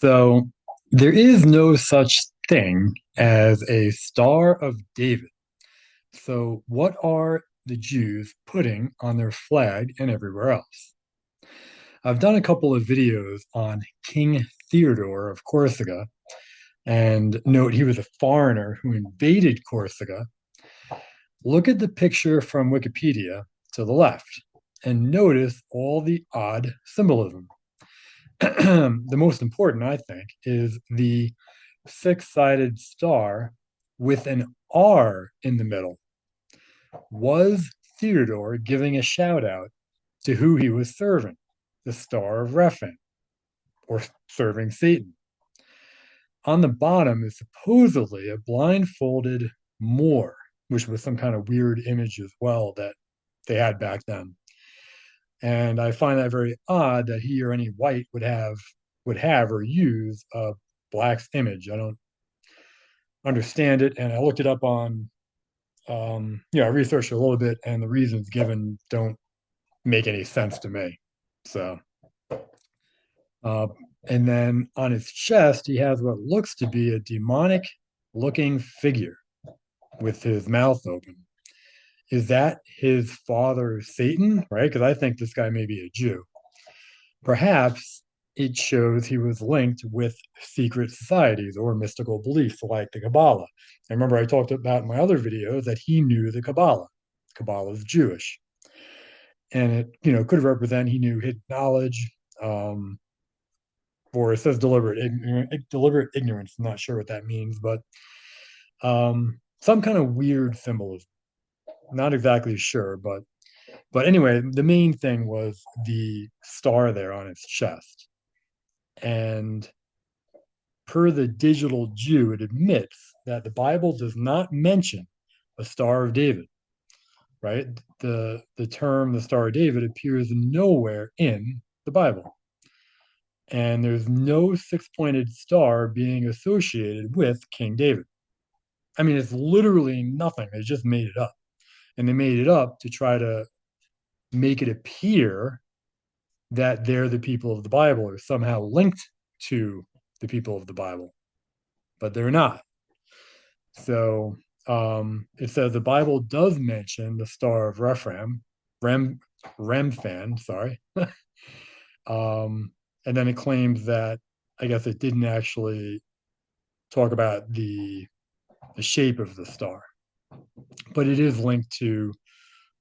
So there is no such thing as a Star of David. So what are the Jews putting on their flag and everywhere else? I've done a couple of videos on King Theodore of Corsica, and note he was a foreigner who invaded Corsica. Look at the picture from Wikipedia to the left and notice all the odd symbolism. The most important, I think, is the six-sided star with an R in the middle. Was Theodore giving a shout out to who he was serving? The Star of Repham, or serving Satan. On the bottom is supposedly a blindfolded Moor, which was some kind of weird image as well that they had back then. And I find that very odd that he or any white would have or use a black's image. I don't understand it, and I looked it up on I researched a little bit, and the reasons given don't make any sense to me. So, uh, and then on his chest, he has what looks to be a demonic looking figure with his mouth open. Is that his father, Satan? Right? Because I think this guy may be a Jew. Perhaps it shows he was linked with secret societies or mystical beliefs like the Kabbalah. And remember, I talked about in my other videos that he knew the Kabbalah. Kabbalah is Jewish. And it could represent he knew hidden knowledge, um, or it says deliberate ignorance. I'm not sure what that means, but some kind of weird symbolism. Not exactly sure, but anyway, the main thing was the star there on its chest. And per the digital Jew, it admits that the Bible does not mention a Star of David, right? The term the Star of David appears nowhere in the Bible. And there's no six-pointed star being associated with King David. I mean, it's literally nothing. They just made it up. And they made it up to try to make it appear that they're the people of the Bible or somehow linked to the people of the Bible, but they're not. So it says the Bible does mention the Star of Repham, Rem, Remphan, sorry. um, and then it claims that I guess it didn't actually talk about the shape of the star, but it is linked to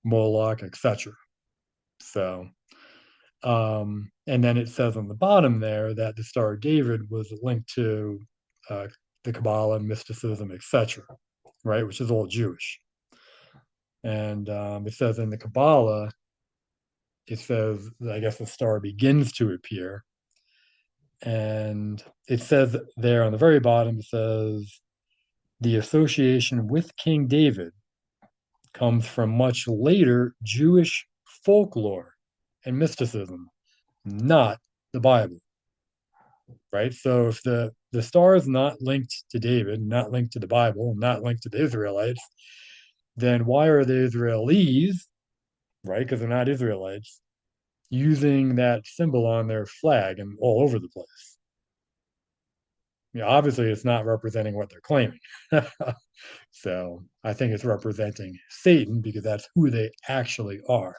Moloch, etc. So, and then it says on the bottom there that the Star of David was linked to uh, the Kabbalah, mysticism, etc., right, which is all Jewish. And it says in the Kabbalah, it says, I guess the star begins to appear. And it says there on the very bottom, it says, the association with King David comes from much later Jewish folklore and mysticism, not the Bible, right? So if the star is not linked to David, not linked to the Bible, not linked to the Israelites, then why are the Israelis, right? Because they're not Israelites, using that symbol on their flag and all over the place. Obviously, it's not representing what they're claiming. So I think it's representing Satan because that's who they actually are.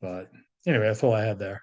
But anyway, that's all I had there.